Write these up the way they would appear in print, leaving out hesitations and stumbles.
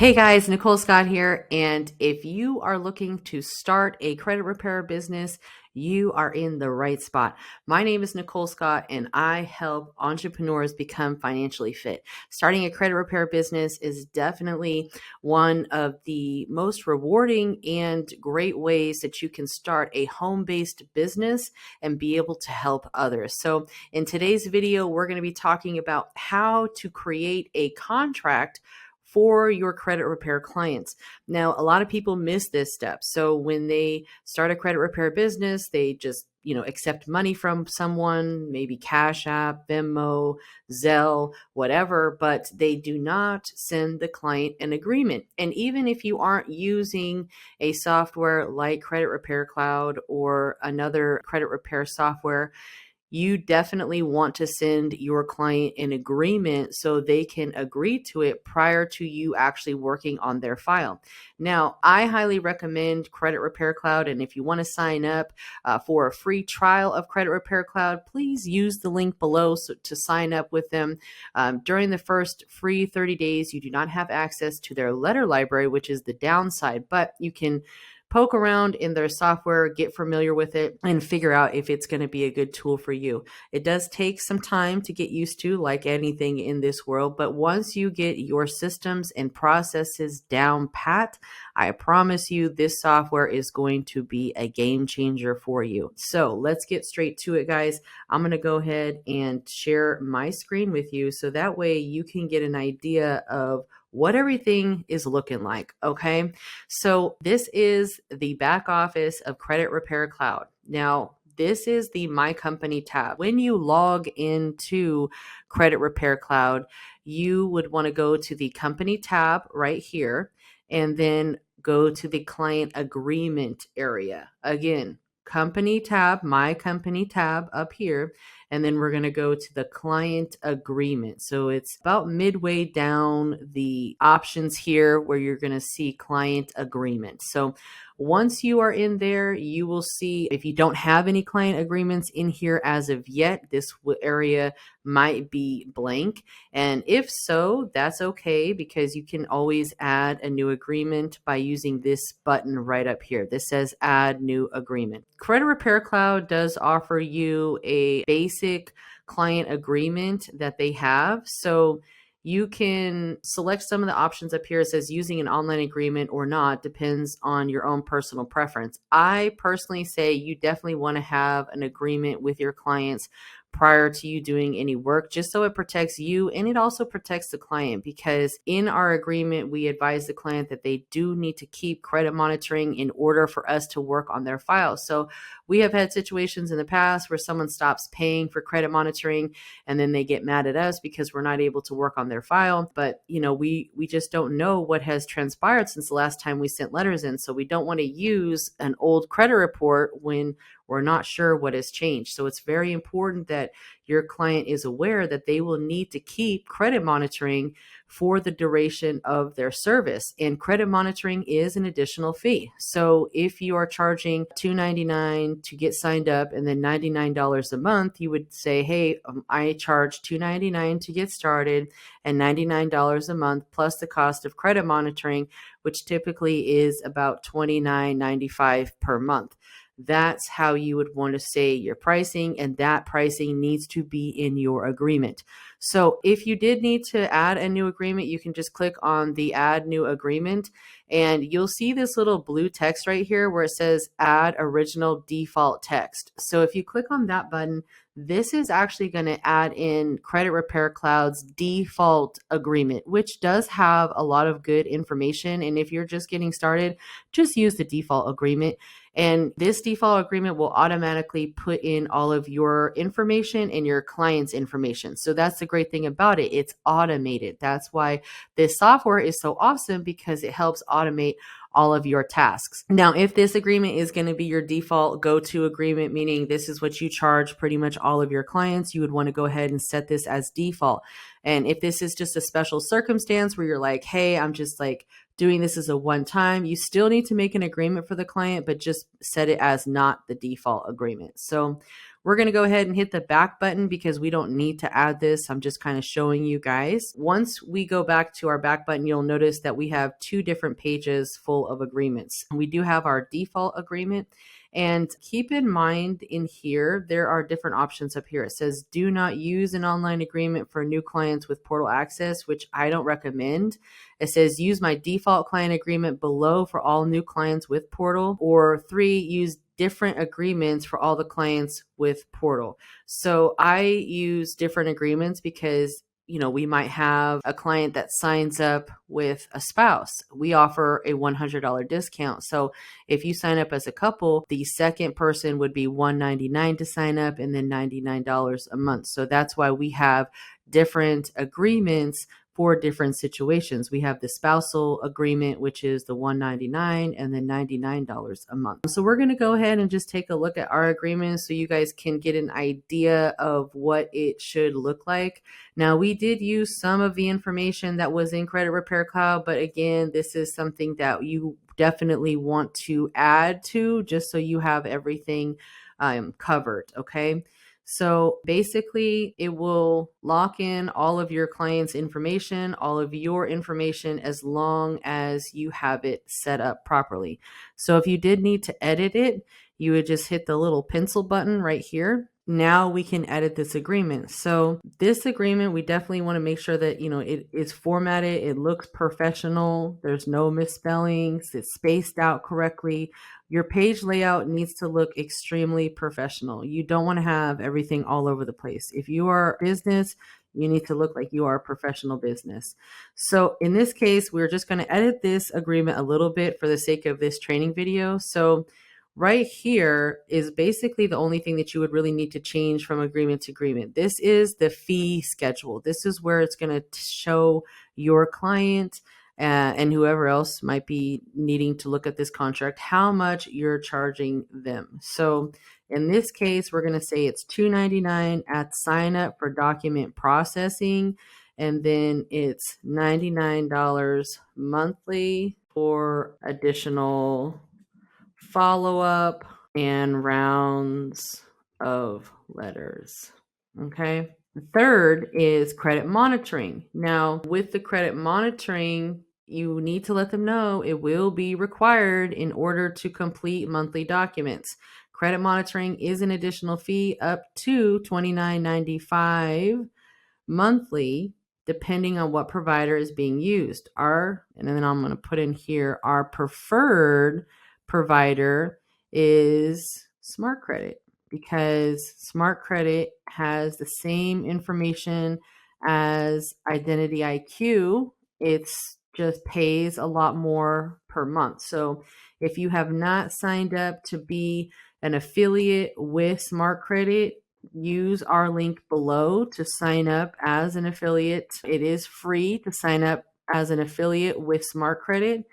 Hey guys, Nicole Scott here. And if you are looking to start a credit repair business, you are in the right spot. My name is Nicole Scott, and I help entrepreneurs become financially fit. Starting a credit repair business is definitely one of the most rewarding and great ways that you can start a home-based business and be able to help others. So in today's video, we're going to be talking about how to create a contract for your credit repair clients. Now, a lot of people miss this step. So when they start a credit repair business, they just accept money from someone, maybe Cash App, Venmo, Zelle, whatever, but they do not send the client an agreement. And even if you aren't using a software like Credit Repair Cloud or another credit repair software, you definitely want to send your client an agreement so they can agree to it prior to you actually working on their file. Now, I highly recommend Credit Repair Cloud, and if you want to sign up for a free trial of Credit Repair Cloud, please use the link below to sign up with them. During the first free 30 days, you do not have access to their letter library, which is the downside, but you can poke around in their software, get familiar with it, and figure out if it's going to be a good tool for you. It does take some time to get used to, like anything in this world, but once you get your systems and processes down pat, I promise you this software is going to be a game changer for you. So let's get straight to it, guys. I'm going to go ahead and share my screen with you so that way you can get an idea of what everything is looking like, okay? So this is the back office of Credit Repair Cloud. Now, this is the My Company tab. When you log into Credit Repair Cloud, you would want to go to the Company tab right here, and then go to the Client Agreement area. Again, Company tab, My Company tab up here, and then we're going to go to the Client Agreement. So it's about midway down the options here where you're going to see Client Agreement. So once you are in there, you will see if you don't have any client agreements in here as of yet, this area might be blank. And if so, that's okay, because you can always add a new agreement by using this button right up here. This says Add New Agreement. Credit Repair Cloud does offer you a basic client agreement that they have. So you can select some of the options up here. It says using an online agreement or not, depends on your own personal preference. I personally say you definitely want to have an agreement with your clients prior to you doing any work, just so it protects you and it also protects the client, because in our agreement, we advise the client that they do need to keep credit monitoring in order for us to work on their files. So we have had situations in the past where someone stops paying for credit monitoring and then they get mad at us because we're not able to work on their file. But we just don't know what has transpired since the last time we sent letters in. So we don't want to use an old credit report when we're not sure what has changed. So it's very important that your client is aware that they will need to keep credit monitoring for the duration of their service. And credit monitoring is an additional fee. So if you are charging $2.99 to get signed up and then $99 a month, you would say, hey, I charge $2.99 to get started and $99 a month plus the cost of credit monitoring, which typically is about $29.95 per month. That's how you would want to say your pricing, and that pricing needs to be in your agreement. So if you did need to add a new agreement, you can just click on the Add New Agreement, and you'll see this little blue text right here where it says Add Original Default Text. So if you click on that button, this is actually going to add in Credit Repair Cloud's default agreement, which does have a lot of good information. And if you're just getting started, just use the default agreement. And this default agreement will automatically put in all of your information and your client's information. So that's the great thing about it. It's automated. That's why this software is so awesome, because it helps automate all of your tasks. Now, if this agreement is going to be your default go-to agreement, meaning this is what you charge pretty much all of your clients, you would want to go ahead and set this as default. And if this is just a special circumstance where you're like, hey, I'm just like doing this as a one time, you still need to make an agreement for the client, but just set it as not the default agreement. So We're going to go ahead and hit the back button because we don't need to add this. I'm just kind of showing you guys. Once we go back to our back button, you'll notice that we have two different pages full of agreements. We do have our default agreement. And keep in mind in here, there are different options up here. It says, do not use an online agreement for new clients with portal access, which I don't recommend. It says, use my default client agreement below for all new clients with portal. Or 3, use different agreements for all the clients with portal. So I use different agreements because we might have a client that signs up with a spouse. We offer a $100 discount. So if you sign up as a couple, the second person would be $199 to sign up and then $99 a month. So that's why we have different agreements for different situations. We have the spousal agreement, which is the $199 and then $99 a month. So we're going to go ahead and just take a look at our agreement so you guys can get an idea of what it should look like. Now, we did use some of the information that was in Credit Repair Cloud, but again, this is something that you definitely want to add to just so you have everything covered, okay? So basically, it will lock in all of your client's information, all of your information, as long as you have it set up properly. So if you did need to edit it, you would just hit the little pencil button right here. Now we can edit this agreement. So this agreement, we definitely want to make sure that, it is formatted. It looks professional. There's no misspellings. It's spaced out correctly. Your page layout needs to look extremely professional. You don't want to have everything all over the place. If you are a business, you need to look like you are a professional business. So in this case, we're just going to edit this agreement a little bit for the sake of this training video. So right here is basically the only thing that you would really need to change from agreement to agreement. This is the fee schedule. This is where it's going to show your client and whoever else might be needing to look at this contract, how much you're charging them. So in this case, we're going to say it's $299 at sign up for document processing. And then it's $99 monthly for additional follow-up and rounds of letters. Okay. The third is credit monitoring. Now, with the credit monitoring, you need to let them know it will be required in order to complete monthly documents. Credit monitoring is an additional fee up to $29.95 monthly, depending on what provider is being used. And then I'm going to put in here, our preferred provider is Smart Credit, because Smart Credit has the same information as identityIQ. It's just pays a lot more per month. So if you have not signed up to be an affiliate with Smart Credit, use our link below to sign up as an affiliate. It is free to sign up as an affiliate with Smart Credit.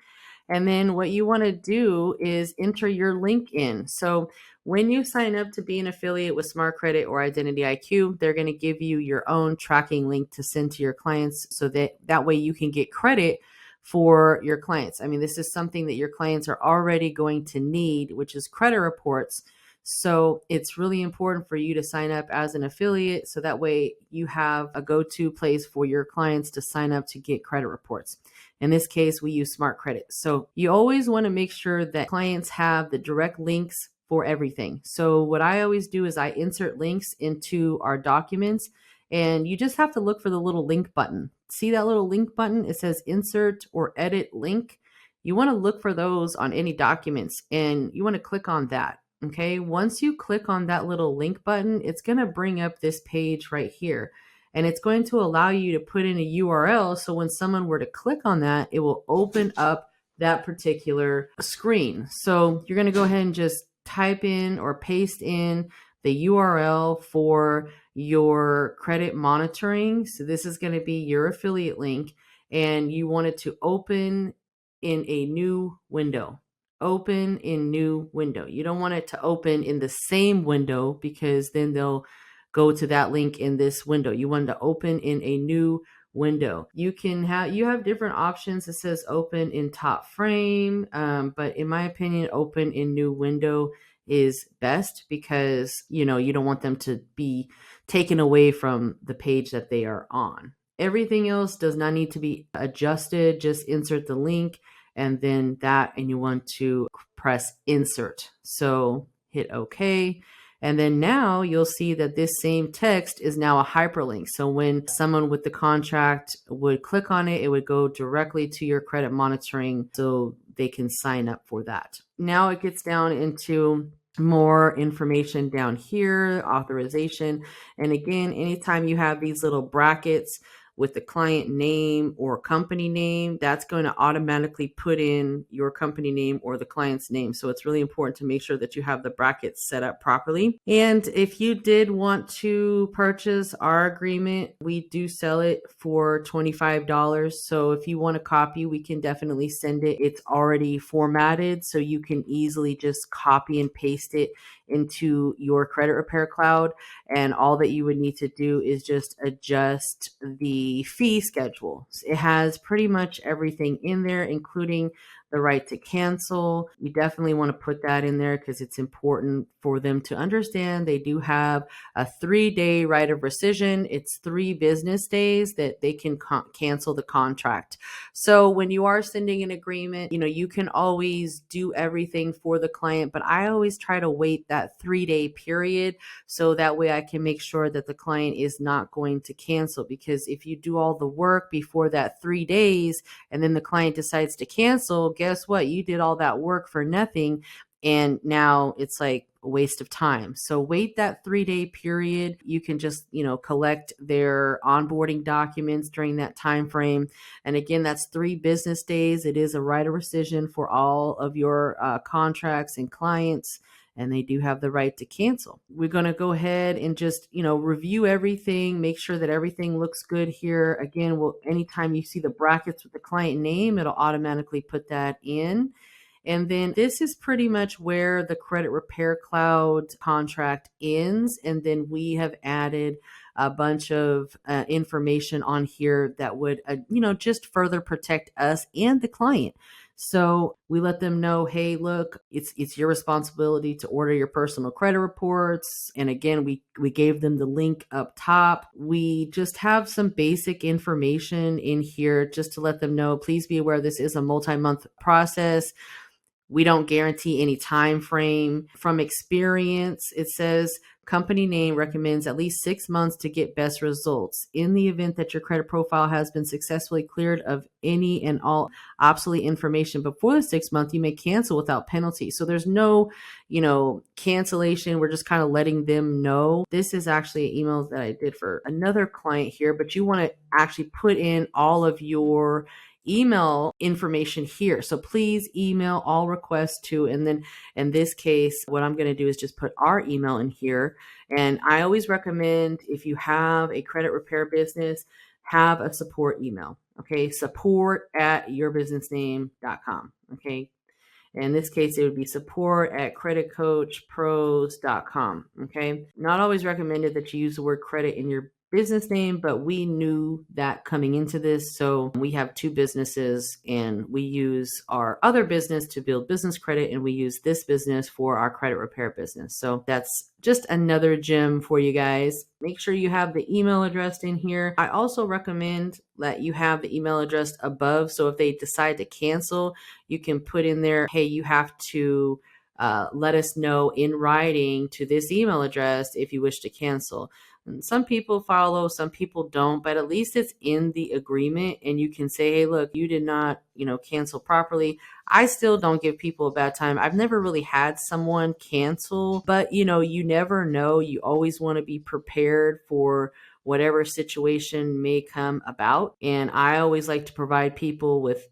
And then what you want to do is enter your link in. So when you sign up to be an affiliate with Smart Credit or identityIQ, they're going to give you your own tracking link to send to your clients so that way you can get credit for your clients. I mean, this is something that your clients are already going to need, which is credit reports. So it's really important for you to sign up as an affiliate so that way you have a go-to place for your clients to sign up to get credit reports. In this case, we use Smart Credit. So you always want to make sure that clients have the direct links for everything. So what I always do is I insert links into our documents, and you just have to look for the little link button. See that little link button? It says insert or edit link. You want to look for those on any documents, and you want to click on that. Okay, once you click on that little link button, it's going to bring up this page right here. And it's going to allow you to put in a URL. So when someone were to click on that, it will open up that particular screen. So you're going to go ahead and just type in or paste in the URL for your credit monitoring. So this is going to be your affiliate link, and you want it to open in a new window. Open in new window. You don't want it to open in the same window because then they'll go to that link in this window. You want it to open in a new window. You have different options. It says open in top frame, but in my opinion, open in new window is best, because you don't want them to be taken away from the page that they are on. Everything else does not need to be adjusted. Just insert the link and then and you want to press insert. So hit OK. And then now you'll see that this same text is now a hyperlink. So when someone with the contract would click on it, it would go directly to your credit monitoring so they can sign up for that. Now it gets down into more information down here, authorization. And again, anytime you have these little brackets with the client name or company name, that's going to automatically put in your company name or the client's name. So it's really important to make sure that you have the brackets set up properly. And if you did want to purchase our agreement, we do sell it for $25. So if you want a copy, we can definitely send it. It's already formatted, so you can easily just copy and paste it into your credit repair cloud. And all that you would need to do is just adjust the fee schedule. It has pretty much everything in there, including the right to cancel. You definitely want to put that in there because it's important for them to understand they do have a 3-day right of rescission. It's 3 business days that they can cancel the contract. So when you are sending an agreement, you can always do everything for the client, but I always try to wait that 3-day period so that way I can make sure that the client is not going to cancel. Because if you do all the work before that 3 days and then the client decides to cancel, guess what? You did all that work for nothing. And now it's like a waste of time. So wait that 3-day period. You can just, collect their onboarding documents during that time frame. And again, that's 3 business days. It is a right of rescission for all of your contracts and clients, and they do have the right to cancel. We're going to go ahead and just, review everything, make sure that everything looks good here. Again, anytime you see the brackets with the client name, it'll automatically put that in. And then this is pretty much where the credit repair cloud contract ends. And then we have added a bunch of information on here that would, just further protect us and the client. So we let them know, hey, look, it's your responsibility to order your personal credit reports. And again, we gave them the link up top. We just have some basic information in here just to let them know, please be aware this is a multi-month process. We don't guarantee any time frame. From experience, it says company name recommends at least 6 months to get best results. In the event that your credit profile has been successfully cleared of any and all obsolete information before the 6 month, you may cancel without penalty. So there's no, cancellation. We're just kind of letting them know. This is actually an email that I did for another client here, but you want to actually put in all of your email information here. So please email all requests to, and then in this case, what I'm going to do is just put our email in here. And I always recommend, if you have a credit repair business, have a support email. Okay. support@yourbusinessname.com. Okay. In this case, it would be support@creditcoachpros.com. Okay. Not always recommended that you use the word credit in your business name, but we knew that coming into this. So we have 2 businesses, and we use our other business to build business credit, and we use this business for our credit repair business. So that's just another gem for you guys. Make sure you have the email address in here. I also recommend that you have the email address above. So if they decide to cancel, you can put in there, hey, you have to let us know in writing to this email address if you wish to cancel. And some people follow, some people don't, but at least it's in the agreement, and you can say, hey, look, you did not, cancel properly. I still don't give people a bad time. I've never really had someone cancel, but you never know. You always want to be prepared for whatever situation may come about. And I always like to provide people with,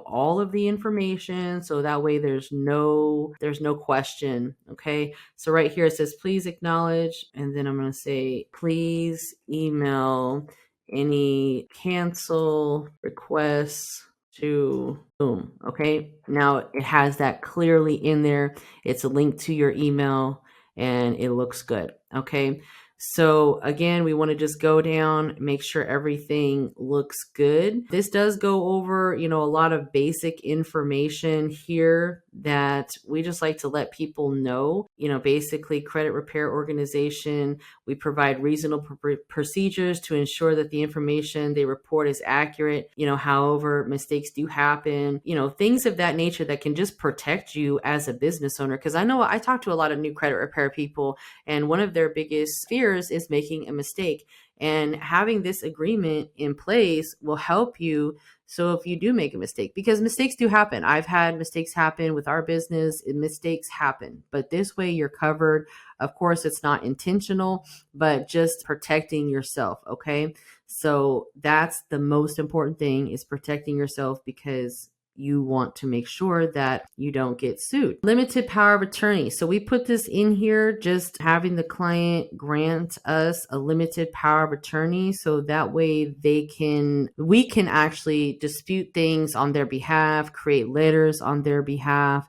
all of the information. So that way there's no question. Okay. So right here it says, please acknowledge. And then I'm going to say, please email any cancel requests to boom. Okay. Now it has that clearly in there. It's a link to your email and it looks good. Okay. So again, we want to just go down, make sure everything looks good. This does go over, a lot of basic information here that we just like to let people know. Basically credit repair organization, we provide reasonable procedures to ensure that the information they report is accurate. However, mistakes do happen, things of that nature that can just protect you as a business owner. Because I know I talk to a lot of new credit repair people, and one of their biggest fears is making a mistake. And having this agreement in place will help you. So if you do make a mistake, because mistakes do happen, I've had mistakes happen with our business, and mistakes happen, but this way you're covered. Of course, it's not intentional, but just protecting yourself. Okay. So that's the most important thing, is protecting yourself, because you want to make sure that you don't get sued. Limited power of attorney. So we put this in here, just having the client grant us a limited power of attorney, so that way we can actually dispute things on their behalf, create letters on their behalf.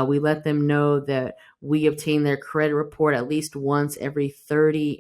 We let them know that we obtain their credit report at least once every 30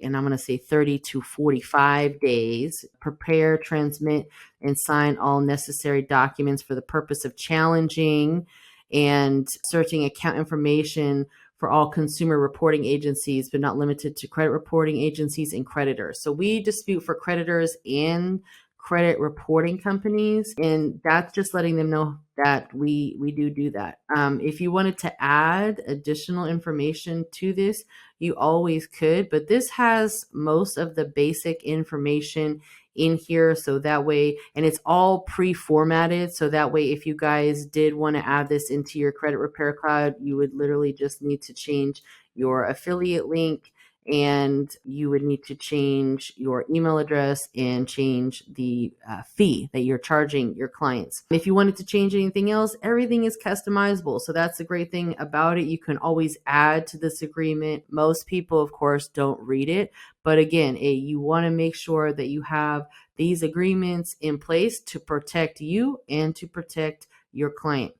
to 45 days. Prepare, transmit, and sign all necessary documents for the purpose of challenging and searching account information for all consumer reporting agencies, but not limited to credit reporting agencies and creditors. So we dispute for creditors and credit reporting companies, and that's just letting them know that we do that. If you wanted to add additional information to this, you always could, but this has most of the basic information in here, so that way, and it's all pre-formatted, so that way if you guys did want to add this into your credit repair cloud, you would literally just need to change your affiliate link, and you would need to change your email address and change the fee that you're charging your clients. If you wanted to change anything else, everything is customizable. So that's the great thing about it. You can always add to this agreement. Most people, of course, don't read it. But again, you want to make sure that you have these agreements in place to protect you and to protect your client.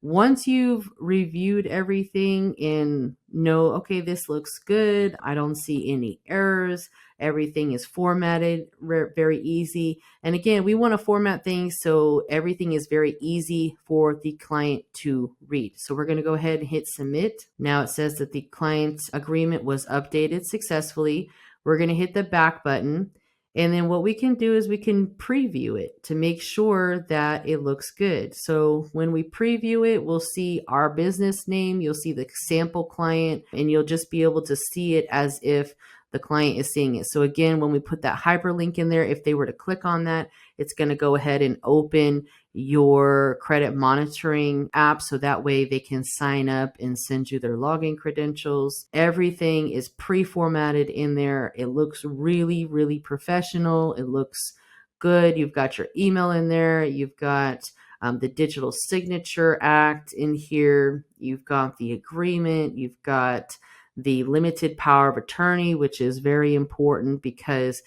Once you've reviewed everything and know, okay, this looks good, I don't see any errors, everything is formatted very easy. And again, we want to format things so everything is very easy for the client to read. So we're going to go ahead and hit submit. Now it says that the client's agreement was updated successfully. We're going to hit the back button. And then what we can do is we can preview it to make sure that it looks good. So when we preview it, we'll see our business name, you'll see the sample client, and you'll just be able to see it as if the client is seeing it. So again, when we put that hyperlink in there, if they were to click on that, it's going to go ahead and open your credit monitoring app, so that way they can sign up and send you their login credentials. Everything is pre-formatted in there. It looks really, really professional. It looks good. You've got your email in there. You've got the digital signature act in here. You've got the agreement. You've got the limited power of attorney, which is very important because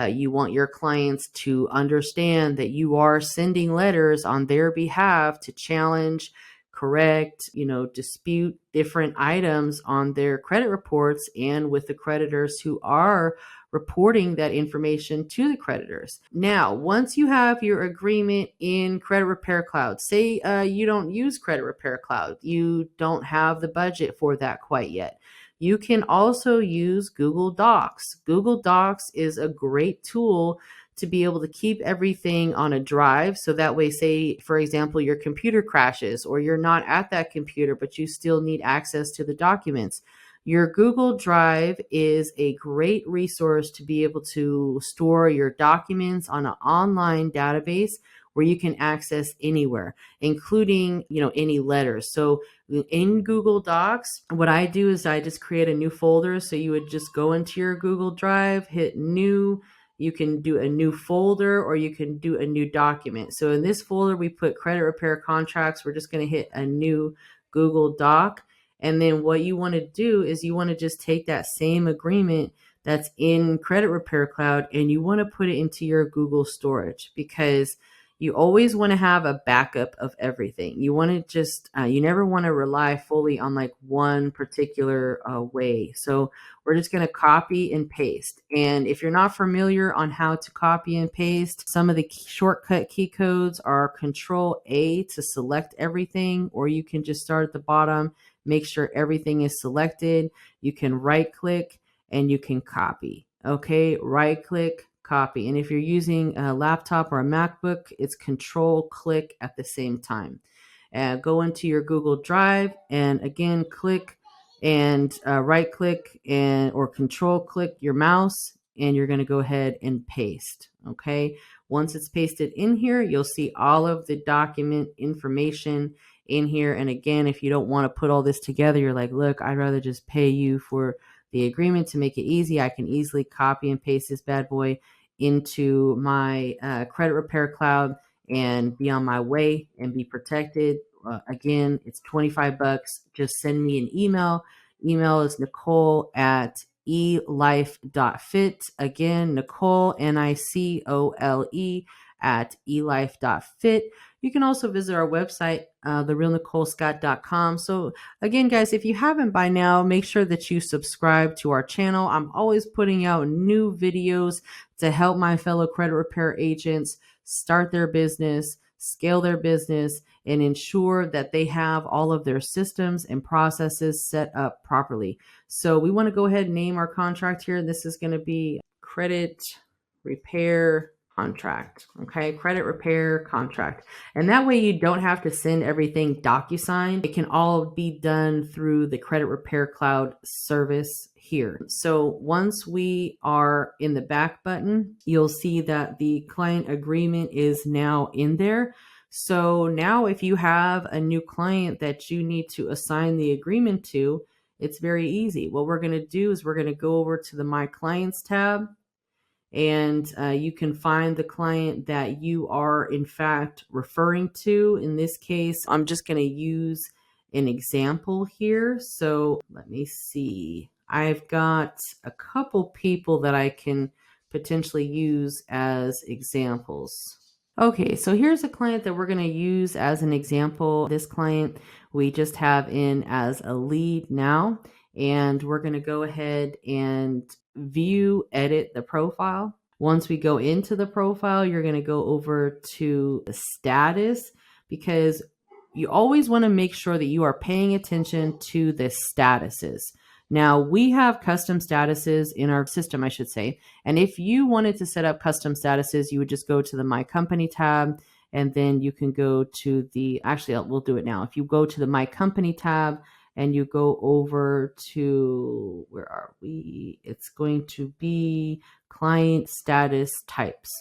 you want your clients to understand that you are sending letters on their behalf to challenge, correct, dispute different items on their credit reports and with the creditors who are reporting that information to the creditors. Now, once you have your agreement in Credit Repair Cloud, say you don't use Credit Repair Cloud, you don't have the budget for that quite yet. You can also use Google Docs. Google Docs is a great tool to be able to keep everything on a drive. So that way, say, for example, your computer crashes or you're not at that computer, but you still need access to the documents. Your Google Drive is a great resource to be able to store your documents on an online database where you can access anywhere, including, any letters. So in Google Docs, what I do is I just create a new folder. So you would just go into your Google Drive, hit new. You can do a new folder or you can do a new document. So in this folder, we put credit repair contracts. We're just going to hit a new Google Doc. And then what you want to do is you want to just take that same agreement that's in Credit Repair Cloud and you want to put it into your Google storage, because You always want to have a backup of everything. You want to just, you never want to rely fully on like one particular way. So we're just going to copy and paste. And if you're not familiar on how to copy and paste, some of the shortcut key codes are Control A to select everything, or you can just start at the bottom, make sure everything is selected. You can right click and you can copy. Okay, right click, copy. And if you're using a laptop or a MacBook, it's Control click at the same time. Go into your Google Drive and again click and right click and or Control click your mouse, and you're going to go ahead and paste. Okay, once it's pasted in here, you'll see all of the document information in here. And again, if you don't want to put all this together, you're like, look, I'd rather just pay you for the agreement to make it easy. I can easily copy and paste this bad boy into my credit repair cloud and be on my way and be protected. Again, it's $25. Just send me an email. Email is Nicole at elife.fit. Again, Nicole, Nicole at elife.fit. You can also visit our website, therealnicolescott.com. So again, guys, if you haven't by now, make sure that you subscribe to our channel. I'm always putting out new videos to help my fellow credit repair agents start their business, scale their business, and ensure that they have all of their systems and processes set up properly. So we want to go ahead and name our contract here. This is going to be credit repair contract. Okay, credit repair contract. And that way you don't have to send everything DocuSign. It can all be done through the credit repair cloud service here. So once we are in the back button, you'll see that the client agreement is now in there. So now if you have a new client that you need to assign the agreement to, it's very easy. What we're going to do is we're going to go over to the My Clients tab, and you can find the client that you are in fact referring to. In this case, I'm just going to use an example here. So let me see. I've got a couple people that I can potentially use as examples. Okay, so here's a client that we're going to use as an example. This client we just have in as a lead now, and we're going to go ahead and view, edit the profile. Once we go into the profile, you're going to go over to the status, because you always want to make sure that you are paying attention to the statuses. Now, we have custom statuses in our system, I should say. And if you wanted to set up custom statuses, you would just go to the My Company tab, and then you can go to the, actually, we'll do it now. If you go to the My Company tab and you go over to, where are we? It's going to be Client Status Types.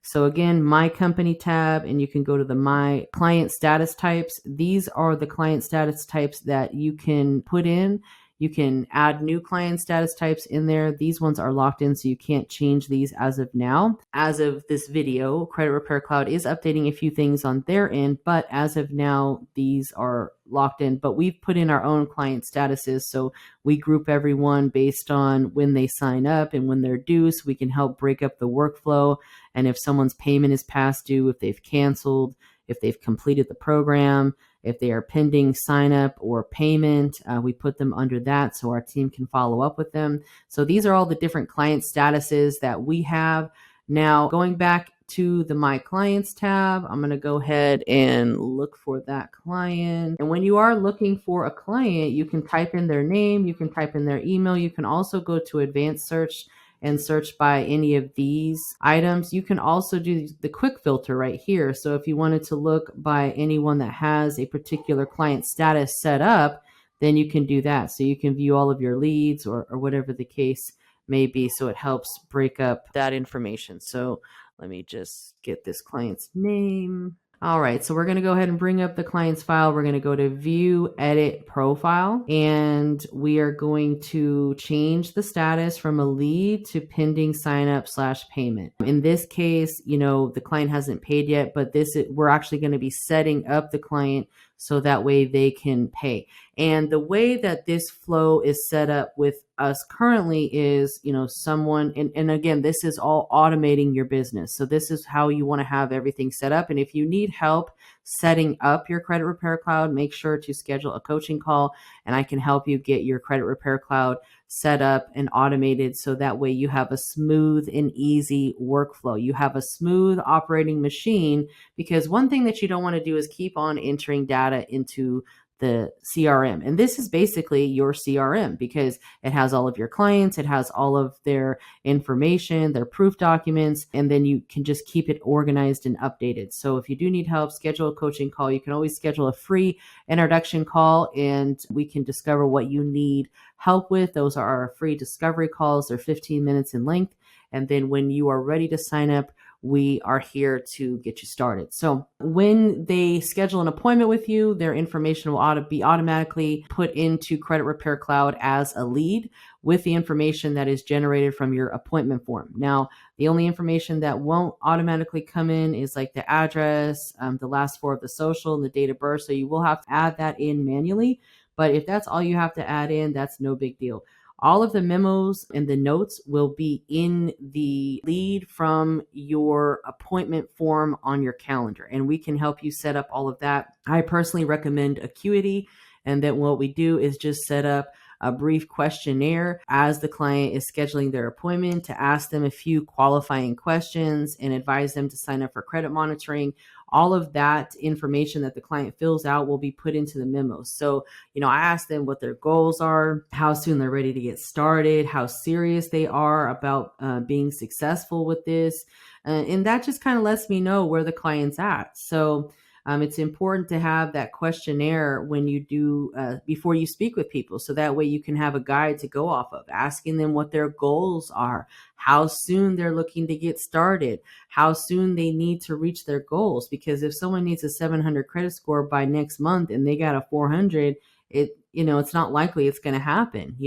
So again, My Company tab, and you can go to the My Client Status Types. These are the client status types that you can put in. You can add new client status types in there. These ones are locked in, so you can't change these as of now. As of this video, Credit Repair Cloud is updating a few things on their end, but as of now, these are locked in. But we've put in our own client statuses, so we group everyone based on when they sign up and when they're due, so we can help break up the workflow. And if someone's payment is past due, if they've canceled, if they've completed the program, if they are pending sign up or payment, we put them under that so our team can follow up with them. So these are all the different client statuses that we have. Now, going back to the My Clients tab, I'm going to go ahead and look for that client. And when you are looking for a client, you can type in their name, you can type in their email, you can also go to advanced search and search by any of these items. You can also do the quick filter right here. So if you wanted to look by anyone that has a particular client status set up, then you can do that. So you can view all of your leads or whatever the case may be. So it helps break up that information. So let me just get this client's name. All right, so we're going to go ahead and bring up the client's file. We're going to go to View, Edit, Profile, and we are going to change the status from a lead to pending sign up / payment. In this case, the client hasn't paid yet, but we're actually going to be setting up the client so that way they can pay. And the way that this flow is set up with us currently is, someone, and again, this is all automating your business. So this is how you want to have everything set up. And if you need help setting up your credit repair cloud, make sure to schedule a coaching call and I can help you get your credit repair cloud set up and automated so that way you have a smooth and easy workflow. You have a smooth operating machine, because one thing that you don't want to do is keep on entering data into the CRM. And this is basically your CRM because it has all of your clients, it has all of their information, their proof documents, and then you can just keep it organized and updated. So if you do need help, schedule a coaching call. You can always schedule a free introduction call and we can discover what you need help with. Those are our free discovery calls. They're 15 minutes in length. And then when you are ready to sign up, we are here to get you started. So when they schedule an appointment with you, their information will be automatically put into Credit Repair Cloud as a lead with the information that is generated from your appointment form. Now, the only information that won't automatically come in is like the address, the last four of the social, and the date of birth. So you will have to add that in manually. But if that's all you have to add in, that's no big deal. All of the memos and the notes will be in the lead from your appointment form on your calendar, and we can help you set up all of that. I personally recommend Acuity, and then what we do is just set up a brief questionnaire as the client is scheduling their appointment to ask them a few qualifying questions and advise them to sign up for credit monitoring. All of that information that the client fills out will be put into the memo. So, I ask them what their goals are, how soon they're ready to get started, how serious they are about being successful with this. And that just kind of lets me know where the client's at. So it's important to have that questionnaire when you do, before you speak with people. So that way you can have a guide to go off of, asking them what their goals are, how soon they're looking to get started, how soon they need to reach their goals. Because if someone needs a 700 credit score by next month and they got a 400, it's not likely it's going to happen,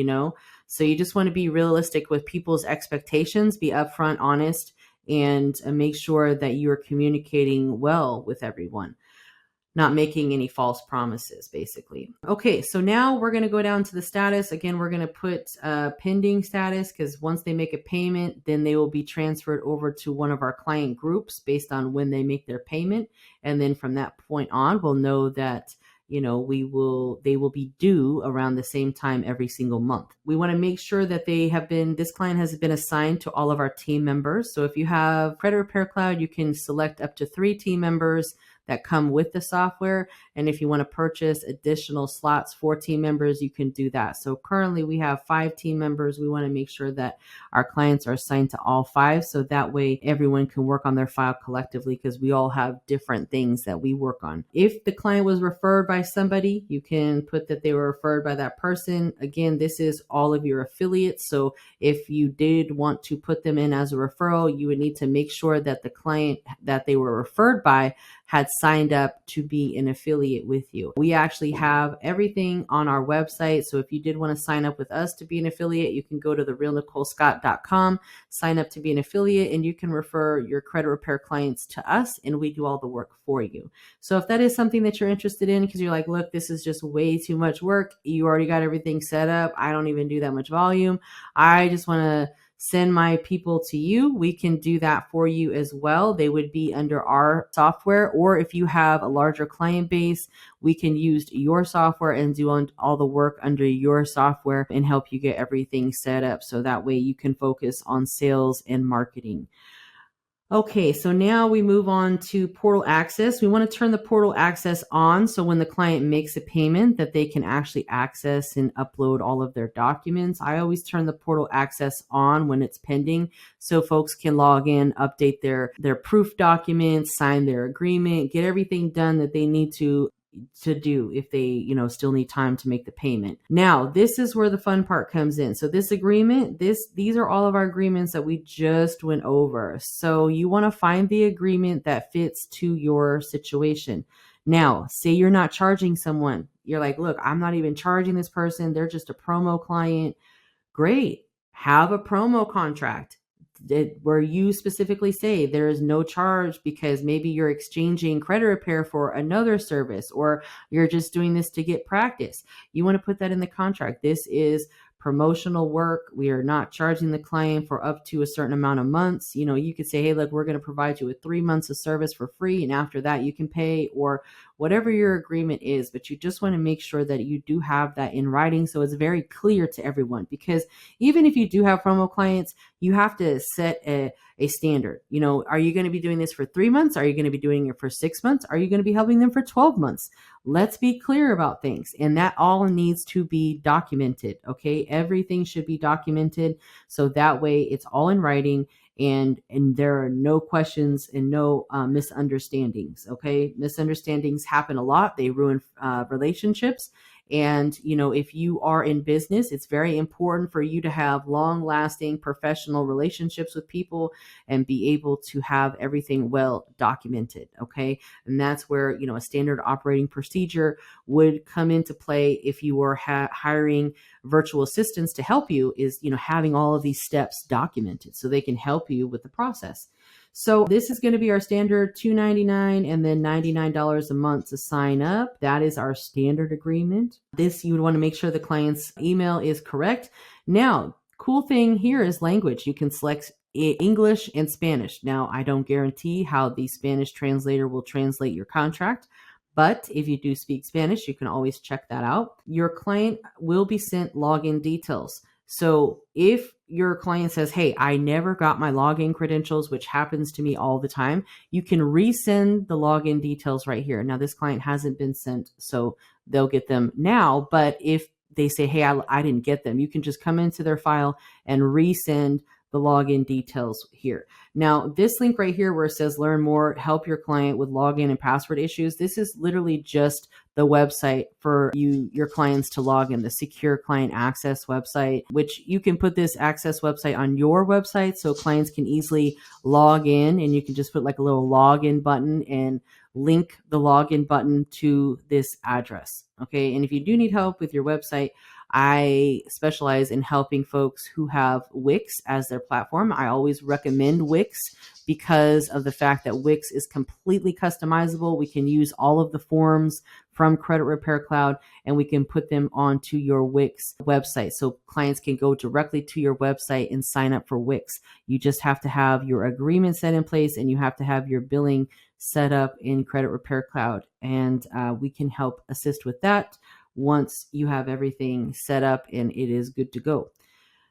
So you just want to be realistic with people's expectations, be upfront, honest, and make sure that you're communicating well with everyone, not making any false promises, basically. Okay, so now we're going to go down to the status. Again, we're going to put pending status, because once they make a payment, then they will be transferred over to one of our client groups based on when they make their payment. And then from that point on, we'll know that they will be due around the same time every single month. We want to make sure that this client has been assigned to all of our team members. So if you have Credit Repair Cloud, you can select up to 3 team members that come with the software. And if you want to purchase additional slots for team members, you can do that. So currently we have 5 team members. We want to make sure that our clients are assigned to all 5. So that way everyone can work on their file collectively, because we all have different things that we work on. If the client was referred by somebody, you can put that they were referred by that person. Again, this is all of your affiliates. So if you did want to put them in as a referral, you would need to make sure that the client that they were referred by had signed up to be an affiliate with you. We actually have everything on our website. So if you did want to sign up with us to be an affiliate, you can go to therealnicolescott.com, sign up to be an affiliate, and you can refer your credit repair clients to us, and we do all the work for you. So if that is something that you're interested in, because you're like, look, this is just way too much work. You already got everything set up. I don't even do that much volume. I just want to send my people to you. We can do that for you as well. They would be under our software, or if you have a larger client base, we can use your software and do all the work under your software and help you get everything set up. So that way you can focus on sales and marketing. Okay, so now we move on to portal access. We want to turn the portal access on, so when the client makes a payment that they can actually access and upload all of their documents. I always turn the portal access on when it's pending, so folks can log in, update their proof documents, sign their agreement, get everything done that they need to do if they still need time to make the payment. Now, this is where the fun part comes in. So this agreement, these are all of our agreements that we just went over. So you want to find the agreement that fits to your situation. Now, say you're not charging someone. You're like, look, I'm not even charging this person. They're just a promo client. Great. Have a promo contract. where you specifically say there is no charge because maybe you're exchanging credit repair for another service, or you're just doing this to get practice. You want to put that in the contract. This is promotional work. We are not charging the client for up to a certain amount of months. You could say, hey, look, we're going to provide you with 3 months of service for free, and after that you can pay, or whatever your agreement is. But you just want to make sure that you do have that in writing so it's very clear to everyone, because even if you do have promo clients, you have to set a standard. Are you going to be doing this for 3 months? Are you going to be doing it for 6 months? Are you going to be helping them for 12 months? Let's be clear about things. And that all needs to be documented. Okay. Everything should be documented. So that way it's all in writing, and there are no questions and no misunderstandings. Okay. Misunderstandings happen a lot. They ruin relationships. And, if you are in business, it's very important for you to have long-lasting professional relationships with people and be able to have everything well documented. Okay. And that's where, a standard operating procedure would come into play if you were hiring virtual assistants to help you, is, having all of these steps documented so they can help you with the process. So this is going to be our standard $299 and then $99 a month to sign up. That is our standard agreement. This, you would want to make sure the client's email is correct. Now, cool thing here is language. You can select English and Spanish. Now, I don't guarantee how the Spanish translator will translate your contract, but if you do speak Spanish, you can always check that out. Your client will be sent login details. So if your client says, hey, I never got my login credentials, which happens to me all the time, you can resend the login details right here. Now, this client hasn't been sent, so they'll get them now. But if they say, hey, I didn't get them, you can just come into their file and resend the login details here. Now, this link right here where it says learn more, help your client with login and password issues. This is literally just the website for your clients to log in, the secure client access website, which you can put this access website on your website so clients can easily log in, and you can just put like a little login button and link the login button to this address. Okay. And if you do need help with your website, I specialize in helping folks who have Wix as their platform. I always recommend Wix because of the fact that Wix is completely customizable. We can use all of the forms from Credit Repair Cloud and we can put them onto your Wix website. So clients can go directly to your website and sign up for Wix. You just have to have your agreement set in place and you have to have your billing set up in Credit Repair Cloud. And we can help assist with that once you have everything set up and it is good to go.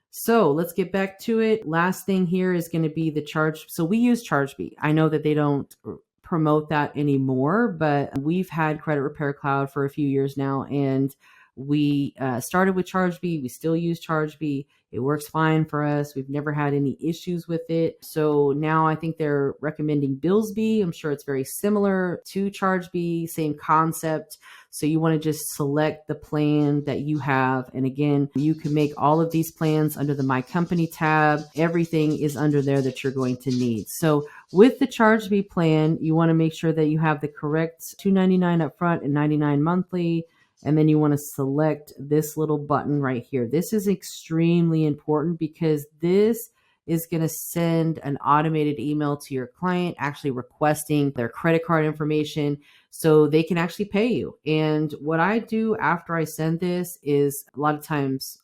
So let's get back to it. Last thing here is going to be the charge. So we use ChargeBee. I know that they don't promote that anymore, but we've had Credit Repair Cloud for a few years now, and we started with ChargeBee. We still use ChargeBee. It works fine for us. We've never had any issues with it. So now I think they're recommending Billsbee. I'm sure it's very similar to ChargeBee, same concept. So you want to just select the plan that you have. And again, you can make all of these plans under the My Company tab. Everything is under there that you're going to need. So with the ChargeBee plan, you want to make sure that you have the correct $299 up front and $99 monthly. And then you want to select this little button right here. This is extremely important because this is going to send an automated email to your client actually requesting their credit card information so they can actually pay you. And what I do after I send this is a lot of times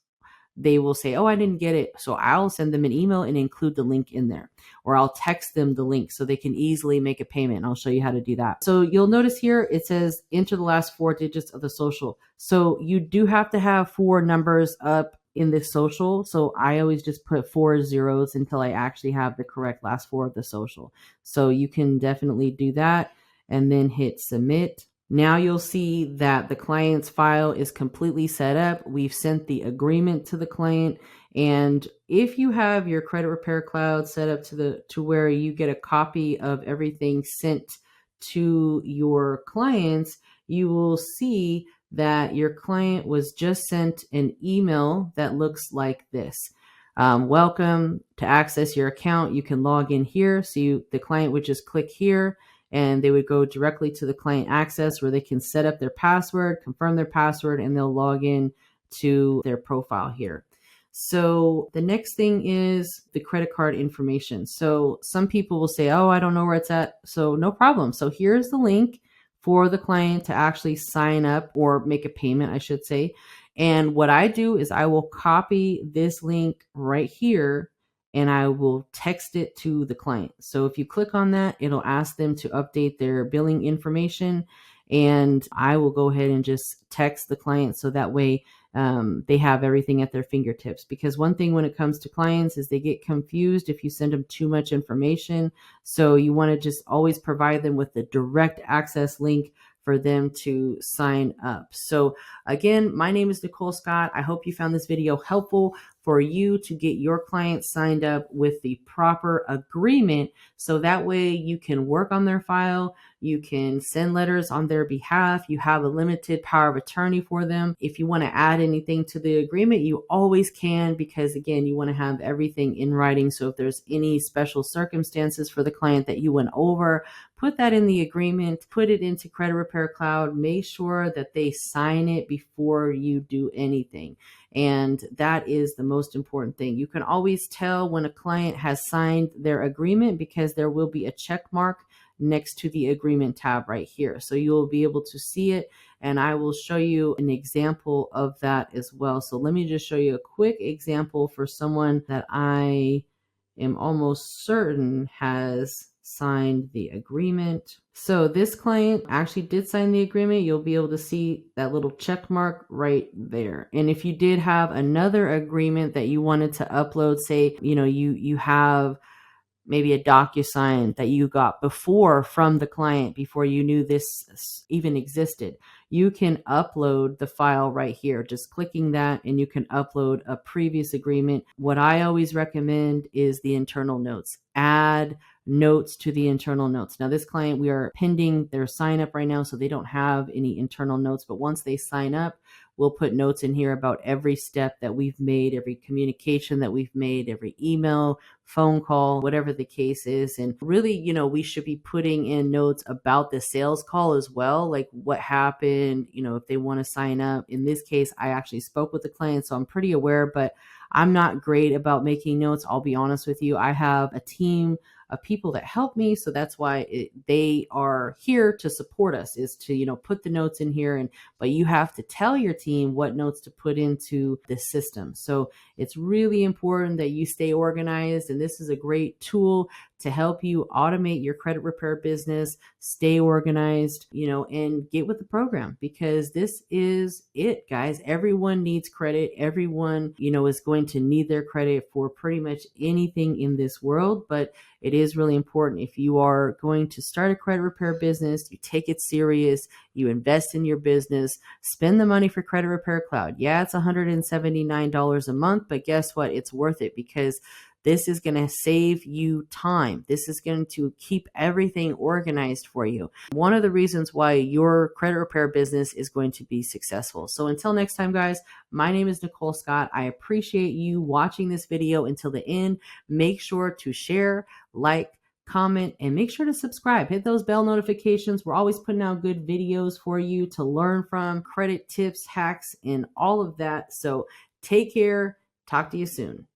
they will say, oh, I didn't get it. So I'll send them an email and include the link in there, or I'll text them the link so they can easily make a payment. And I'll show you how to do that. So you'll notice here, it says enter the last 4 digits of the social. So you do have to have 4 numbers up in this social. So I always just put 4 zeros until I actually have the correct last 4 of the social. So you can definitely do that and then hit submit. Now you'll see that the client's file is completely set up. We've sent the agreement to the client. And if you have your Credit Repair Cloud set up to where you get a copy of everything sent to your clients, you will see that your client was just sent an email that looks like this. Welcome. To access your account, you can log in here. So the client would just click here and they would go directly to the client access where they can set up their password, confirm their password, and they'll log in to their profile here. So the next thing is the credit card information. So some people will say, oh, I don't know where it's at. So no problem. So here's the link for the client to actually sign up or make a payment, I should say. And what I do is I will copy this link right here and I will text it to the client. So if you click on that, it'll ask them to update their billing information. And I will go ahead and just text the client so that way they have everything at their fingertips. Because one thing when it comes to clients is they get confused if you send them too much information. So you want to just always provide them with the direct access link for them to sign up. So again, my name is Nicole Scott. I hope you found this video helpful for you to get your clients signed up with the proper agreement. So that way you can work on their file. You can send letters on their behalf. You have a limited power of attorney for them. If you want to add anything to the agreement, you always can, because again, you want to have everything in writing. So if there's any special circumstances for the client that you went over, put that in the agreement, put it into Credit Repair Cloud, make sure that they sign it before you do anything. And that is the most important thing. You can always tell when a client has signed their agreement because there will be a check mark next to the agreement tab right here. So you'll be able to see it, and I will show you an example of that as well. So let me just show you a quick example for someone that I am almost certain has signed the agreement. So this client actually did sign the agreement. You'll be able to see that little check mark right there. And if you did have another agreement that you wanted to upload, say, you have maybe a DocuSign that you got before from the client before you knew this even existed, you can upload the file right here, just clicking that, and you can upload a previous agreement. What I always recommend is the internal notes. Add notes to the internal notes. Now this client, we are pending their sign up right now, so they don't have any internal notes, but once they sign up, we'll put notes in here about every step that we've made, every communication that we've made, every email, phone call, whatever the case is. And really, we should be putting in notes about the sales call as well, like what happened, if they want to sign up. In this case, I actually spoke with the client, so I'm pretty aware, but I'm not great about making notes. I'll be honest with you. I have a team of people that help me. So that's why they are here to support us, is to, put the notes in here. But you have to tell your team what notes to put into the system. So it's really important that you stay organized. And this is a great tool to help you automate your credit repair business, stay organized, and get with the program, because this is it, guys. Everyone needs credit. Everyone, is going to need their credit for pretty much anything in this world. But it is really important, if you are going to start a credit repair business, you take it serious, you invest in your business, spend the money for Credit Repair Cloud. Yeah, it's $179 a month, but guess what? It's worth it, because this is going to save you time. This is going to keep everything organized for you. One of the reasons why your credit repair business is going to be successful. So until next time, guys, my name is Nicole Scott. I appreciate you watching this video until the end. Make sure to share, like, comment, and make sure to subscribe. Hit those bell notifications. We're always putting out good videos for you to learn from, credit tips, hacks, and all of that. So take care. Talk to you soon.